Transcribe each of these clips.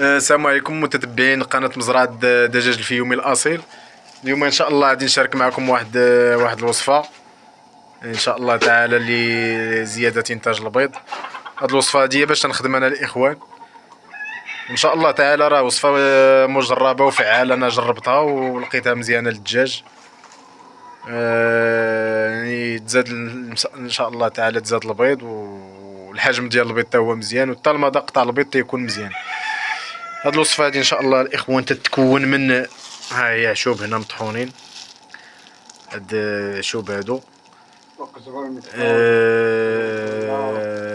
السلام عليكم متتبعين قناة مزرعة دجاج الفيومي الأصيل. اليوم إن شاء الله غادي نشارك معكم واحد الوصفة إن شاء الله تعالى لزيادة إنتاج البيض. هاد الوصفة هادي باش تنخدم أنا الإخوان إن شاء الله تعالى، راه وصفة مجربة وفعالة، أنا جربتها ولقيتها مزيانة للدجاج. يعني تزاد إن شاء الله تعالى تزاد البيض، والحجم ديال البيض تا هو مزيان، وحتى المذاق تاع البيض تيكون مزيان. هاد الوصفه هادي ان شاء الله الاخوان تتكون من ها هي شوب هنا مطحونين، هاد شوب هادو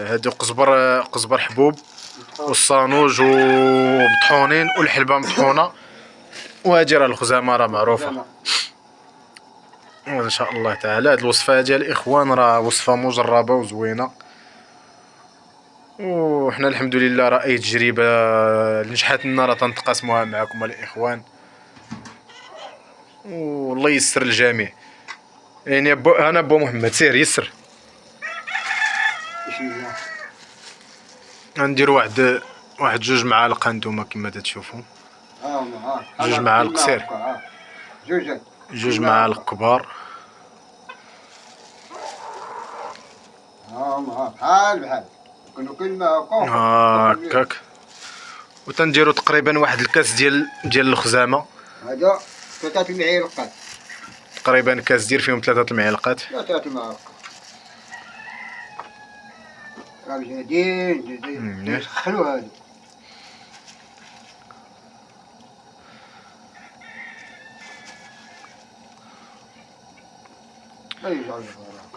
هادو قزبر حبوب والصانوج ومطحونين، والحلبه مطحونه، وهادي راه الخزامه راه معروفه. وان شاء الله تعالى هاد الوصفه هادي الاخوان راه وصفه مجربه وزوينه، وحنا الحمد لله راه اي تجربه نجحت لنا راه تنتقاسموها معكم الاخوان، والله يسر الجميع. يعني انا بو محمد سير يسر. بسم الله. غنديرو واحد جوج معالق هانتوما كما تشوفوا، جوج معالق سير، جوج معالق كبار. بحال هاكاك. وتنديرو تقريبا واحد الكاس ديال الخزامه، هذا 3 المعالق، تقريبا كاس دير فيهم 3 المعالقات. 3 المعالق راه جاهدين نسخنو هادو.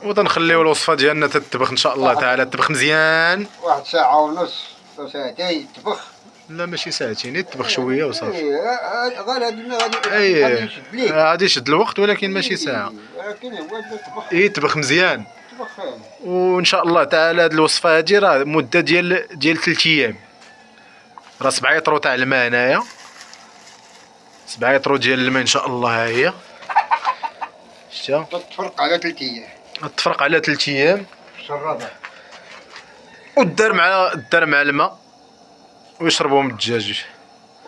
وتنخليو الوصفه ديالنا تتبخ ان شاء الله تعالى، تطبخ مزيان واحد ساعة ونص أو ساعتين يطبخ. لا ماشي ساعتين، يطبخ شويه وصافي. غير غادي يشد ليه، غادي يشد الوقت، ولكن ماشي ساعه، ولكن هو يطبخ يطبخ مزيان. وان شاء الله تعالى هاد الوصفه هادي راه مده ديال 3 ايام. راه 7 يطرو تاع الماء هنايا، 7 يطرو ديال الماء ان شاء الله. ها هي شتا تتفرق على 3 ايام، تفرق على 3 ايام الشرابة، ودار مع الماء ويشربوا من الدجاج.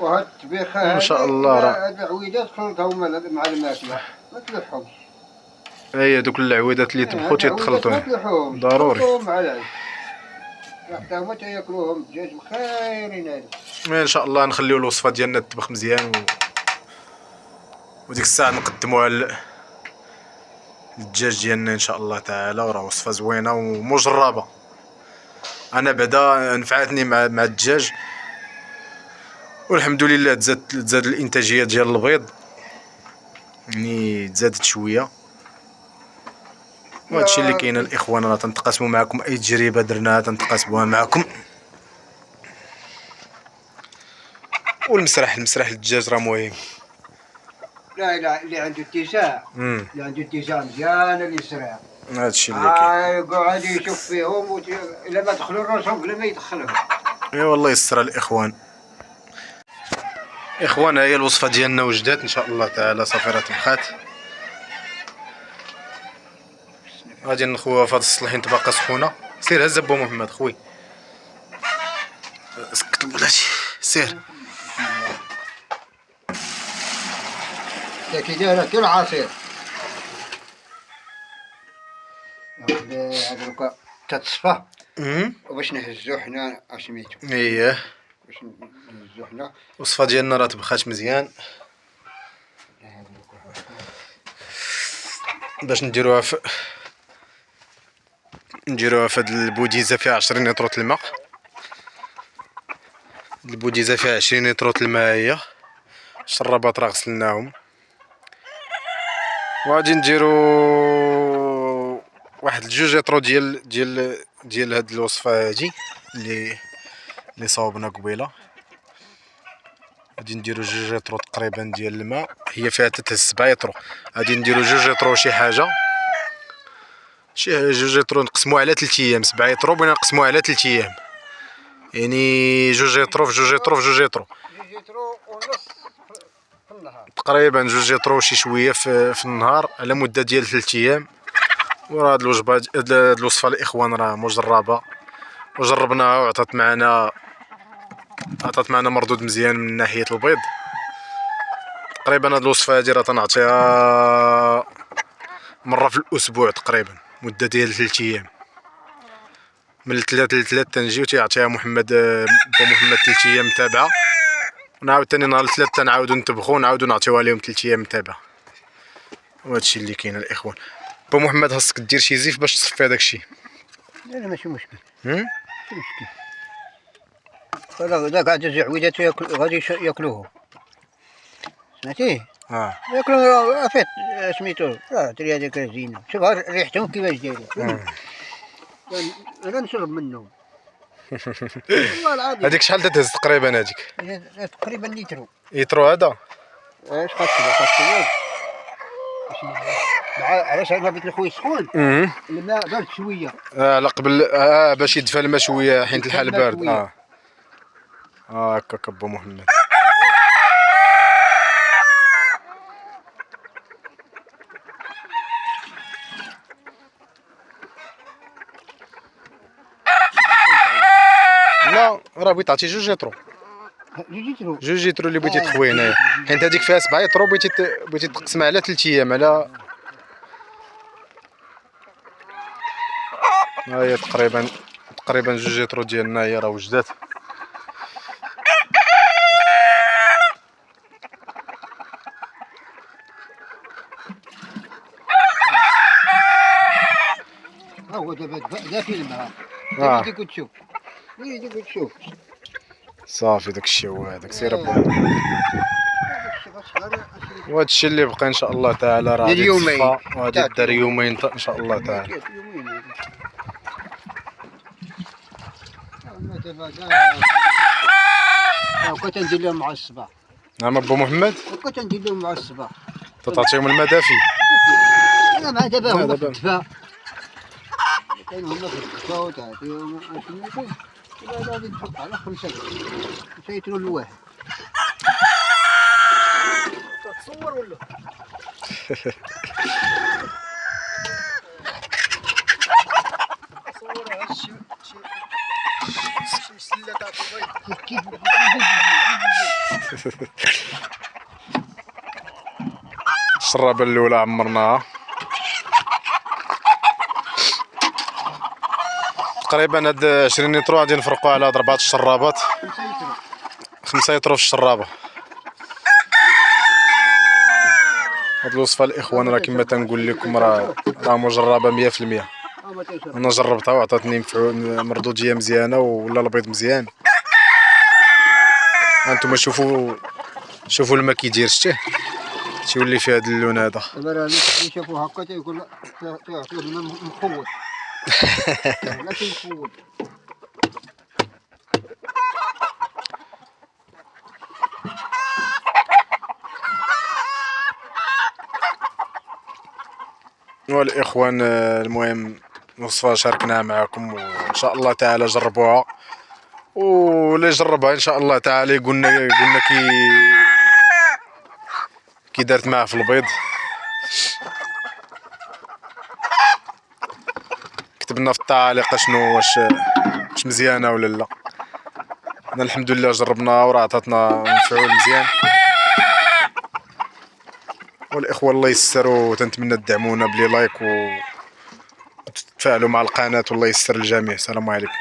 وهاد الطبيخ ان شاء الله راه هاد العويدات خلطهم مع الماكلة، ما تلوحهمش. هي دوك العويدات اللي طبخوا تيتخلطوا ضروري مع العيش، حتى هما تياكلوهم الدجاج مخيرين هادو. ان شاء الله نخليو الوصفه ديالنا تطبخ مزيان، وديك الساعه نقدموها للدجاج ديالنا ان شاء الله تعالى. وراه وصفه زوينه ومجربه، انا بعدا نفعتني مع الدجاج، والحمد لله تزاد الانتاجيه ديال البيض، يعني تزادت شويه. وهادشي اللي كاين الاخوان، راه تنتقاسموا معكم اي تجربه درناها تنتقاسموها معكم. والمسرح الدجاج راه مهم. لا اللي عنده اتساع، اللي عنده اتساع مزيان اللي يسرع. هادشي اللي كاين. يقعد يشوف فيهم الا ما دخلوا راسهم بلا ما يدخلهم. اي والله يسر الاخوان. اخوان هي الوصفه ديالنا وجدات ان شاء الله تعالى، صافي راه طبخات. غادي نخويها في هاد الصلحين تبقى سخونه. سير هز بو محمد خوي، سكت بلاتي سير. كي دايره كي العصير هذا دوكا تتصفى، وباش نهزو حنا سميتو. اييه باش نهزو حنا. الوصفه ديالنا راه طبخات مزيان، باش نديروها في هاد البوديزه فيها 20 لتر الماء. البوديزه فيها 20 لتر الماء، هي الشرابات راه غسلناهم. وغادي نديرو واحد 2 لتر ديال هاد الوصفه هادي اللي صاوبنا قبيله. غادي نديرو 2 لتر تقريبا ديال الماء، هي فيها تتهز 7 لتر، غادي نديرو 2 لتر شي حاجه، شي 2 لتر نقسموها على 3 ايام. 7 لتر بغينا نقسموها على 3 ايام، يعني 2 لتر في 2 لتر في 2 لتر، 2 لتر ونص في النهار تقريبا 2 لتر وشي شويه في النهار على مده ديال 3 ايام. وراه هاد الوجبه هاد الوصفه الاخوان راه مجربه وجربناها وعطات معنا عطات معنا مردود مزيان من ناحيه البيض. تقريبا هاد الوصفه هادي راه تنعطيها مره في الاسبوع تقريبا، مده ديال 3 ايام، من الثلاث للثلاث تنجيو تيعطيها محمد بو محمد 3 ايام متابعه، ونعاود تاني نهار الثلاث تنعاودو نطبخو ونعاودو نعطيوها ليهم 3 ايام متابعه. وهادشي اللي كاين الاخوان. بو محمد خاصك دير شي زيف باش تصفي هداك الشيء. لا لا ماشي مشكل. ماشي مشكل. لا قاعد الزعويدات غادي ياكلوه. سمعتيه؟ ياكلوا عفيت سميتو دري هذاك زينه. شوف ريحتهم كيفاش دايرين. انا نشرب منهم. والله العظيم. هذيك شحال تهز تقريبا هذيك؟ تقريبا لترو. يترو هذا؟ ايش خاصك علاش انا قلت لخويا سخون؟ الماء بارد شويه. لا قبل باش يدفى الماء شويه حين الحال بارد. هكاك ابو محمد. لا راه بغيت تعطي 2 يترو. 2 يترو اللي بغيتي تخوي هنايا، حيت هذيك فيها 7 يترو بغيتي تقسمها على 3 ايام على. ها هي تقريبا 2 يترو ديالنا هي راه وجدات. هو دابا في الماء. يديك وتشوف. يديك وتشوف. صافي داكشي هو هذاك سير ابو. وهذا الشيء اللي بقى ان شاء الله تعالى راه غادي يومين، وغادي دار يومين ان شاء الله تعالى. كنت ندير لهم مع الصباح. نعم ابو محمد. كنت ندير لهم مع الصباح. تعطيهم الماء دافي. انا مع دابا هما في الدفا. كاين هما في الدفا وتعطيهم غادي تحط على 5 يترو الواحد. تصور ولا؟ تصور هادشي شي مسله تاع البيض. الشرابه الاولى عمرناها تقريبا. هاد 20 يترو غادي نفرقوا على 4 الشرابات. 5 يترو في الشرابه. هاد الوصفه الاخوان راه كما تنقول لكم راه مجربه 100%. انا جربتها وعطاتني مردوديه مزيانه ولا البيض مزيان. هانتوما شوفوا الماء كيدير شتيه تيولي فيه هذا اللون هذا. دابا راه اللي يشوفوا هكا تيقول تعطيه الماء مخوض. لا تيخوض. والاخوان المهم وصفه شاركناها معكم وان شاء الله تعالى جربوها، واللي جربها ان شاء الله تعالى قلنا كي دارت معاه في البيض. كتبنا في التعاليق شنو واش مزيانه ولا لا. انا الحمد لله جربناها وراه عطاتنا مفعول مزيان. والاخوه الله يسر وتنتمنى تدعمونا بلي لايك وتتفاعلوا مع القناه والله يسر الجميع. السلام عليكم.